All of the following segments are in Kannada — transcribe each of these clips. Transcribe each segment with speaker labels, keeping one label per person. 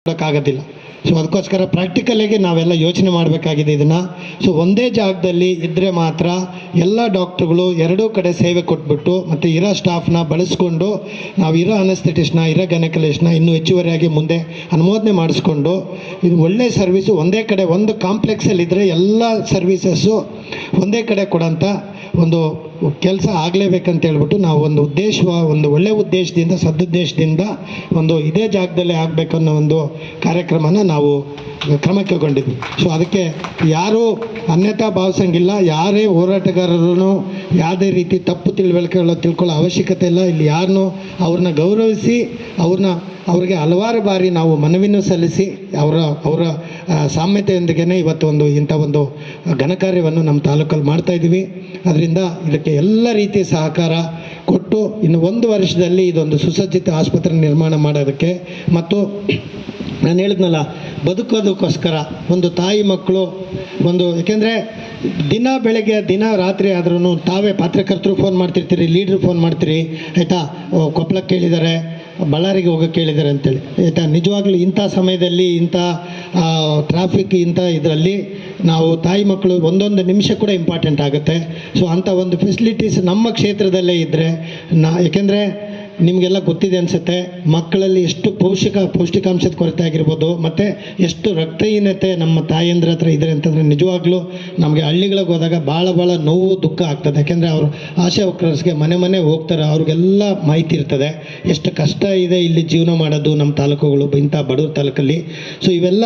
Speaker 1: ಮಾಡೋಕ್ಕಾಗೋದಿಲ್ಲ. ಸೊ ಅದಕ್ಕೋಸ್ಕರ ಪ್ರಾಕ್ಟಿಕಲಾಗಿ ನಾವೆಲ್ಲ ಯೋಚನೆ ಮಾಡಬೇಕಾಗಿದೆ ಇದನ್ನು. ಸೊ ಒಂದೇ ಜಾಗದಲ್ಲಿ ಇದ್ದರೆ ಮಾತ್ರ ಎಲ್ಲ ಡಾಕ್ಟ್ರುಗಳು ಎರಡೂ ಕಡೆ ಸೇವೆ ಕೊಟ್ಬಿಟ್ಟು ಮತ್ತು ಇರೋ ಸ್ಟಾಫ್ನ ಬಳಸ್ಕೊಂಡು ನಾವು ಇರೋ ಅನಸ್ಥೆಟಿಸ್ಟ್ನ ಇರೋ ಗೈನಕಾಲಜಿಸ್ಟ್ನ ಇನ್ನೂ ಹೆಚ್ಚುವರಿಯಾಗಿ ಮುಂದೆ ಅನುಮೋದನೆ ಮಾಡಿಸ್ಕೊಂಡು ಇದು ಒಳ್ಳೆಯ ಸರ್ವಿಸು ಒಂದೇ ಕಡೆ ಒಂದು ಕಾಂಪ್ಲೆಕ್ಸಲ್ಲಿದ್ದರೆ ಎಲ್ಲ ಸರ್ವೀಸಸ್ಸು ಒಂದೇ ಕಡೆ ಕೊಡೋಂಥ ಒಂದು ಕೆಲಸ ಆಗಲೇಬೇಕಂತ ಹೇಳ್ಬಿಟ್ಟು ನಾವು ಒಂದು ಒಳ್ಳೆಯ ಉದ್ದೇಶದಿಂದ ಸದುದ್ದೇಶದಿಂದ ಇದೇ ಜಾಗದಲ್ಲೇ ಆಗಬೇಕನ್ನೋ ಒಂದು ಕಾರ್ಯಕ್ರಮನ ನಾವು ಕ್ರಮ ಕೈಗೊಂಡಿದ್ವಿ. ಸೊ ಅದಕ್ಕೆ ಯಾರೂ ಅನ್ಯತಾ ಭಾವಿಸಂಗಿಲ್ಲ. ಯಾರೇ ಹೋರಾಟಗಾರರು ಯಾವುದೇ ರೀತಿ ತಪ್ಪು ತಿಳ್ಕೊಳ್ಳೋ ಅವಶ್ಯಕತೆ ಇಲ್ಲ. ಇಲ್ಲಿ ಯಾರನ್ನೂ ಅವ್ರನ್ನ ಗೌರವಿಸಿ ಅವ್ರಿಗೆ ಹಲವಾರು ಬಾರಿ ನಾವು ಮನವಿನೂ ಸಲ್ಲಿಸಿ ಅವರ ಸಾಮ್ಯತೆಯೊಂದಿಗೆ ಇವತ್ತು ಇಂಥ ಒಂದು ಘನಕಾರ್ಯವನ್ನು ನಮ್ಮ ತಾಲೂಕಲ್ಲಿ ಮಾಡ್ತಾಯಿದ್ದೀವಿ. ಅದರಿಂದ ಇದಕ್ಕೆ ಎಲ್ಲ ರೀತಿಯ ಸಹಕಾರ ಕೊಟ್ಟು ಇನ್ನು 1 ವರ್ಷದಲ್ಲಿ ಇದೊಂದು ಸುಸಜ್ಜಿತ ಆಸ್ಪತ್ರೆ ನಿರ್ಮಾಣ ಮಾಡೋದಕ್ಕೆ ಮತ್ತು ನಾನು ಹೇಳಿದ್ನಲ್ಲ ಬದುಕೋದಕ್ಕೋಸ್ಕರ ಒಂದು ತಾಯಿ ಮಕ್ಕಳು ಯಾಕೆಂದರೆ ದಿನ ಬೆಳಗ್ಗೆ ದಿನ ರಾತ್ರಿ ಆದ್ರೂ ತಾವೇ ಪತ್ರಕರ್ತರು ಫೋನ್ ಮಾಡ್ತಿರ್ತೀರಿ, ಲೀಡ್ರು ಫೋನ್ ಮಾಡ್ತೀರಿ, ಆಯಿತಾ, ಕೊಪ್ಪಳಕ್ಕೆ ಕೇಳಿದ್ದಾರೆ, ಬಳ್ಳಾರಿಗೆ ಹೋಗೋಕ್ಕೆ ಕೇಳಿದ್ದಾರೆ ಅಂತೇಳಿ, ಆಯಿತಾ. ನಿಜವಾಗ್ಲೂ ಇಂಥ ಸಮಯದಲ್ಲಿ ಇಂಥ ಟ್ರಾಫಿಕ್ ಇದರಲ್ಲಿ ನಾವು ತಾಯಿ ಮಕ್ಕಳು ಒಂದೊಂದು ನಿಮಿಷ ಕೂಡ ಇಂಪಾರ್ಟೆಂಟ್ ಆಗುತ್ತೆ. ಸೊ ಅಂಥ ಒಂದು ಫೆಸಿಲಿಟೀಸ್ ನಮ್ಮ ಕ್ಷೇತ್ರದಲ್ಲೇ ಇದ್ದರೆ ಯಾಕೆಂದರೆ ನಿಮಗೆಲ್ಲ ಗೊತ್ತಿದೆ ಅನಿಸುತ್ತೆ, ಮಕ್ಕಳಲ್ಲಿ ಎಷ್ಟು ಪೌಷ್ಟಿಕಾಂಶದ ಕೊರತೆ ಆಗಿರ್ಬೋದು ಮತ್ತು ಎಷ್ಟು ರಕ್ತಹೀನತೆ ನಮ್ಮ ತಾಯಂದ್ರ ಹತ್ರ ಇದೆ ಅಂತಂದರೆ ನಿಜವಾಗ್ಲೂ ನಮಗೆ ಹಳ್ಳಿಗಳಿಗೆ ಹೋದಾಗ ಭಾಳ ನೋವು ದುಃಖ ಆಗ್ತದೆ. ಯಾಕೆಂದರೆ ಅವರು ಆಶಾ ವರ್ಕರ್ಸ್ಗೆ ಮನೆ ಹೋಗ್ತಾರೆ, ಅವ್ರಿಗೆಲ್ಲ ಮಾಹಿತಿ ಇರ್ತದೆ ಎಷ್ಟು ಕಷ್ಟ ಇದೆ ಇಲ್ಲಿ ಜೀವನ ಮಾಡೋದು ನಮ್ಮ ತಾಲೂಕುಗಳು ಇಂಥ ಬಡವ್ರ ತಾಲೂಕಲ್ಲಿ. ಸೊ ಇವೆಲ್ಲ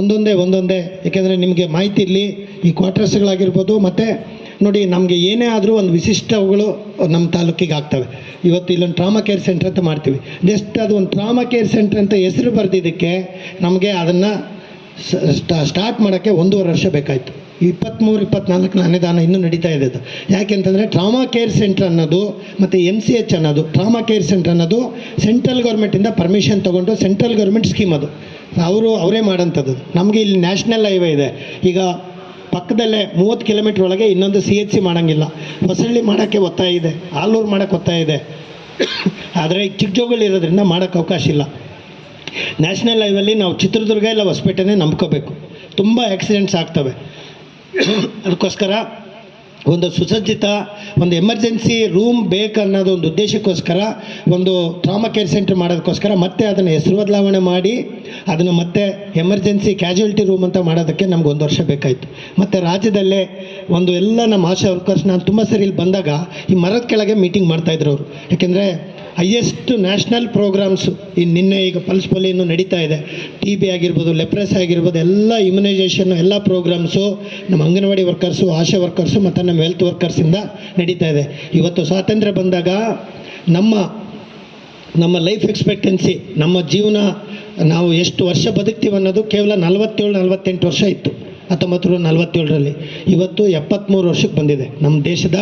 Speaker 1: ಒಂದೊಂದೇ ಯಾಕೆಂದರೆ ನಿಮಗೆ ಮಾಹಿತಿ ಇರಲಿ, ಈ ಕ್ವಾರ್ಟರ್ಸ್ಗಳಾಗಿರ್ಬೋದು ಮತ್ತು ನೋಡಿ ನಮಗೆ ಏನೇ ಆದರೂ ಒಂದು ವಿಶಿಷ್ಟಗಳು ನಮ್ಮ ತಾಲೂಕಿಗೆ ಆಗ್ತವೆ. ಇವತ್ತು ಇಲ್ಲೊಂದು ಟ್ರಾಮಾ ಕೇರ್ ಸೆಂಟರ್ ಅಂತ ಮಾಡ್ತೀವಿ. ಜಸ್ಟ್ ಅದು ಒಂದು ಟ್ರಾಮಾ ಕೇರ್ ಸೆಂಟರ್ ಅಂತ ಹೆಸರು ಬರೆದಿದ್ದಕ್ಕೆ ನಮಗೆ ಅದನ್ನು ಸ್ಟಾರ್ಟ್ ಮಾಡೋಕ್ಕೆ 1.5 ವರ್ಷ ಬೇಕಾಯಿತು. 23-24 ಅನುದಾನ ಇನ್ನೂ ನಡೀತಾ ಇದೆ ಅದು. ಯಾಕೆಂತಂದರೆ ಟ್ರಾಮಾ ಕೇರ್ ಸೆಂಟರ್ ಅನ್ನೋದು ಮತ್ತು MCH ಅನ್ನೋದು, ಟ್ರಾಮಾ ಕೇರ್ ಸೆಂಟರ್ ಅನ್ನೋದು ಸೆಂಟ್ರಲ್ ಗೌರ್ಮೆಂಟಿಂದ ಪರ್ಮಿಷನ್ ತೊಗೊಂಡು ಸೆಂಟ್ರಲ್ ಗೌರ್ಮೆಂಟ್ ಸ್ಕೀಮ್ ಅದು, ಅವರೇ ಮಾಡೋಂಥದ್ದು. ನಮಗೆ ಇಲ್ಲಿ ನ್ಯಾಷನಲ್ ಹೈವೇ ಇದೆ, ಈಗ ಪಕ್ಕದಲ್ಲೇ 30 ಕಿಲೋಮೀಟ್ರ್ ಒಳಗೆ ಇನ್ನೊಂದು CHC ಮಾಡೋಂಗಿಲ್ಲ. ಹೊಸಳ್ಳಿ ಮಾಡೋಕ್ಕೆ ಒತ್ತಾಯ ಇದೆ, ಆಲೂರು ಮಾಡೋಕ್ಕೆ ಒತ್ತಾಯ ಇದೆ, ಆದರೆ ಚಿಕ್ಕಜೋಗಲ್ಲಿ ಇರೋದ್ರಿಂದ ಮಾಡೋಕ್ಕೆ ಅವಕಾಶ ಇಲ್ಲ. ನ್ಯಾಷನಲ್ ಹೈವೇಲಿ ನಾವು ಚಿತ್ರದುರ್ಗ ಇಲ್ಲ ಹೊಸಪೇಟೆನೇ ನಂಬ್ಕೋಬೇಕು, ತುಂಬ ಆಕ್ಸಿಡೆಂಟ್ಸ್ ಆಗ್ತವೆ. ಅದಕ್ಕೋಸ್ಕರ ಒಂದು ಸುಸಜ್ಜಿತ ಎಮರ್ಜೆನ್ಸಿ ರೂಮ್ ಬೇಕನ್ನೋದು ಒಂದು ಉದ್ದೇಶಕ್ಕೋಸ್ಕರ ಟ್ರಾಮಾ ಕೇರ್ ಸೆಂಟರ್ ಮಾಡೋದಕ್ಕೋಸ್ಕರ ಮತ್ತೆ ಅದನ್ನು ಹೆಸರು ಬದಲಾವಣೆ ಮಾಡಿ ಅದನ್ನು ಮತ್ತೆ ಎಮರ್ಜೆನ್ಸಿ ಕ್ಯಾಶುಯಾಲಿಟಿ ರೂಮ್ ಅಂತ ಮಾಡೋದಕ್ಕೆ ನಮ್ಗೆ 1 ವರ್ಷ ಬೇಕಾಯಿತು. ಮತ್ತು ರಾಜ್ಯದಲ್ಲೇ ಎಲ್ಲ ನಮ್ಮ ಆಶಾ ವರ್ಕರ್ಸ್ ನಾನು ತುಂಬ ಸರಿ ಇಲ್ಲಿ ಬಂದಾಗ ಈ ಮರದ ಕೆಳಗೆ ಮೀಟಿಂಗ್ ಮಾಡ್ತಾಯಿದ್ರು ಅವರು. ಯಾಕೆಂದರೆ ಹೈಯೆಸ್ಟ್ ನ್ಯಾಷನಲ್ ಪ್ರೋಗ್ರಾಮ್ಸು ಈಗ ಪಲ್ಸ್ ಪೋಲಿಯೋ ನಡೀತಾ ಇದೆ, TB ಆಗಿರ್ಬೋದು, ಲೆಪ್ರೆಸ್ ಆಗಿರ್ಬೋದು, ಎಲ್ಲ ಇಮ್ಯುನೈಸೇಷನ್ನು ಎಲ್ಲ ಪ್ರೋಗ್ರಾಮ್ಸು ನಮ್ಮ ಅಂಗನವಾಡಿ ವರ್ಕರ್ಸು, ಆಶಾ ವರ್ಕರ್ಸು ಮತ್ತು ನಮ್ಮ ಹೆಲ್ತ್ ವರ್ಕರ್ಸಿಂದ ನಡೀತಾ ಇದೆ. ಇವತ್ತು ಸ್ವಾತಂತ್ರ್ಯ ಬಂದಾಗ ನಮ್ಮ ಲೈಫ್ ಎಕ್ಸ್ಪೆಕ್ಟೆನ್ಸಿ, ನಮ್ಮ ಜೀವನ ನಾವು ಎಷ್ಟು ವರ್ಷ ಬದುಕ್ತೀವಿ ಅನ್ನೋದು ಕೇವಲ 47-48 ವರ್ಷ ಇತ್ತು 1947ರಲ್ಲಿ. ಇವತ್ತು 73 ವರ್ಷಕ್ಕೆ ಬಂದಿದೆ. ನಮ್ಮ ದೇಶದ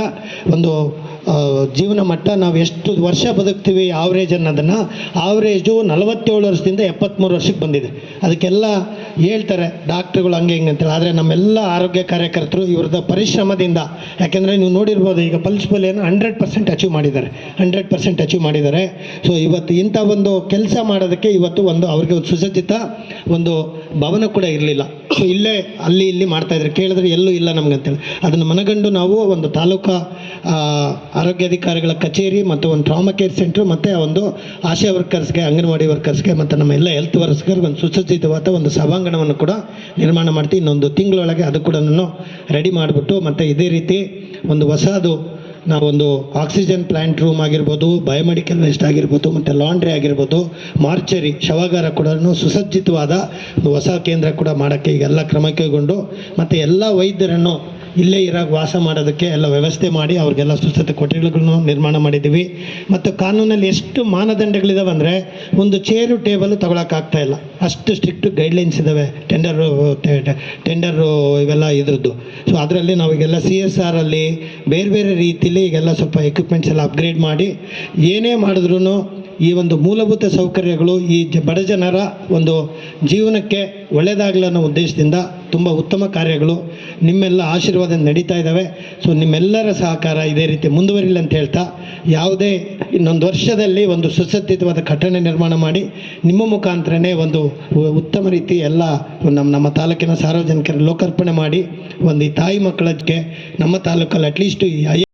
Speaker 1: ಜೀವನ ಮಟ್ಟ ನಾವು ಎಷ್ಟು ವರ್ಷ ಬದುಕ್ತೀವಿ ಆವ್ರೇಜ್ ಅನ್ನೋದನ್ನು, ಆವ್ರೇಜು 47 ವರ್ಷದಿಂದ 73 ವರ್ಷಕ್ಕೆ ಬಂದಿದೆ. ಅದಕ್ಕೆಲ್ಲ ಹೇಳ್ತಾರೆ ಡಾಕ್ಟ್ರುಗಳು ಹಂಗೆ ಅಂತೇಳಿ, ಆದರೆ ನಮ್ಮೆಲ್ಲ ಆರೋಗ್ಯ ಕಾರ್ಯಕರ್ತರು ಇವ್ರದ್ದು ಪರಿಶ್ರಮದಿಂದ, ಯಾಕೆಂದರೆ ನೀವು ನೋಡಿರ್ಬೋದು ಈಗ ಪಲ್ಸ್ ಪೋಲಿಯೋನ 100% ಅಚೀವ್ ಮಾಡಿದ್ದಾರೆ. ಸೊ ಇವತ್ತು ಇಂಥ ಕೆಲಸ ಮಾಡೋದಕ್ಕೆ ಇವತ್ತು ಅವ್ರಿಗೆ ಸುಸಜ್ಜಿತ ಭವನ ಕೂಡ ಇರಲಿಲ್ಲ. ಸೊ ಇಲ್ಲೇ ಇಲ್ಲಿ ಮಾಡ್ತಾಯಿದ್ರು, ಕೇಳಿದ್ರೆ ಎಲ್ಲೂ ಇಲ್ಲ ನಮ್ಗಂತೇಳಿ ಅದನ್ನು ಮನಗಂಡು ನಾವು ತಾಲೂಕಾ ಆರೋಗ್ಯಾಧಿಕಾರಿಗಳ ಕಚೇರಿ ಮತ್ತು ಟ್ರಾಮಾ ಕೇರ್ ಸೆಂಟ್ರು ಮತ್ತು ಆಶಾ ವರ್ಕರ್ಸ್ಗೆ, ಅಂಗನವಾಡಿ ವರ್ಕರ್ಸ್ಗೆ ಮತ್ತು ನಮ್ಮ ಎಲ್ಲ ಹೆಲ್ತ್ ವರ್ಕರ್ಸ್ಗೆ ಸುಸಜ್ಜಿತವಾದ ಸಭಾಂಗಣವನ್ನು ಕೂಡ ನಿರ್ಮಾಣ ಮಾಡ್ತೀವಿ. ಇನ್ನೊಂದು ತಿಂಗಳೊಳಗೆ ಅದು ಕೂಡ ರೆಡಿ ಮಾಡಿಬಿಟ್ಟು ಮತ್ತು ಇದೇ ರೀತಿ ಹೊಸದು ನಾವು ಆಕ್ಸಿಜನ್ ಪ್ಲ್ಯಾಂಟ್ ರೂಮ್ ಆಗಿರ್ಬೋದು, ಬಯೋಮೆಡಿಕಲ್ ವೇಸ್ಟ್ ಆಗಿರ್ಬೋದು ಮತ್ತು ಲಾಂಡ್ರಿ ಆಗಿರ್ಬೋದು, ಮಾರ್ಚರಿ ಶವಾಗಾರ ಕೂಡ ಸುಸಜ್ಜಿತವಾದ ಹೊಸ ಕೇಂದ್ರ ಕೂಡ ಮಾಡೋಕ್ಕೆ ಈಗೆಲ್ಲ ಕ್ರಮ ಕೈಗೊಂಡು ಮತ್ತು ಎಲ್ಲ ವೈದ್ಯರನ್ನು ಇಲ್ಲೇ ವಾಸ ಮಾಡೋದಕ್ಕೆ ಎಲ್ಲ ವ್ಯವಸ್ಥೆ ಮಾಡಿ ಅವ್ರಿಗೆಲ್ಲ ಸುಸಜ್ಜಿತ ಕೊಠಡಿಗಳನ್ನು ನಿರ್ಮಾಣ ಮಾಡಿದ್ದೀವಿ. ಮತ್ತು ಕಾನೂನಲ್ಲಿ ಎಷ್ಟು ಮಾನದಂಡಗಳಿದಾವೆ ಅಂದರೆ ಒಂದು ಚೇರು ಟೇಬಲು ತಗೊಳಕ್ಕಾಗ್ತಾಯಿಲ್ಲ, ಅಷ್ಟು ಸ್ಟ್ರಿಕ್ಟ್ ಗೈಡ್ಲೈನ್ಸ್ ಇದ್ದಾವೆ ಟೆಂಡರು ಇವೆಲ್ಲ ಇದ್ರದ್ದು. ಸೊ ಅದರಲ್ಲಿ ನಾವೀಗೆಲ್ಲ CSR ಬೇರೆ ರೀತಿಯಲ್ಲಿ ಈಗೆಲ್ಲ ಸ್ವಲ್ಪ ಎಕ್ವಿಪ್ಮೆಂಟ್ಸ್ ಎಲ್ಲ ಅಪ್ಗ್ರೇಡ್ ಮಾಡಿ ಏನೇ ಮಾಡಿದ್ರೂ ಈ ಒಂದು ಮೂಲಭೂತ ಸೌಕರ್ಯಗಳು ಈ ಬಡ ಜನರ ಒಂದು ಜೀವನಕ್ಕೆ ಒಳ್ಳೆಯದಾಗಲಿ ಅನ್ನೋ ಉದ್ದೇಶದಿಂದ ತುಂಬ ಉತ್ತಮ ಕಾರ್ಯಗಳು ನಿಮ್ಮೆಲ್ಲ ಆಶೀರ್ವಾದ ನಡೀತಾ ಇದ್ದಾವೆ. ಸೊ ನಿಮ್ಮೆಲ್ಲರ ಸಹಕಾರ ಇದೇ ರೀತಿ ಮುಂದುವರಿಲಿ ಅಂತ ಹೇಳ್ತಾ, ಯಾವುದೇ ಇನ್ನೊಂದು ವರ್ಷದಲ್ಲಿ ಒಂದು ಸುಸಜ್ಜಿತವಾದ ಕಟ್ಟಡ ನಿರ್ಮಾಣ ಮಾಡಿ ನಿಮ್ಮ ಮುಖಾಂತರನೇ ಒಂದು ಉತ್ತಮ ರೀತಿ ಎಲ್ಲ ನಮ್ಮ ತಾಲೂಕಿನ ಸಾರ್ವಜನಿಕರ ಲೋಕಾರ್ಪಣೆ ಮಾಡಿ ಒಂದು ಈ ತಾಯಿ ಮಕ್ಕಳಿಗೆ ನಮ್ಮ ತಾಲೂಕಲ್ಲಿ ಅಟ್ಲೀಸ್ಟ್ ಈ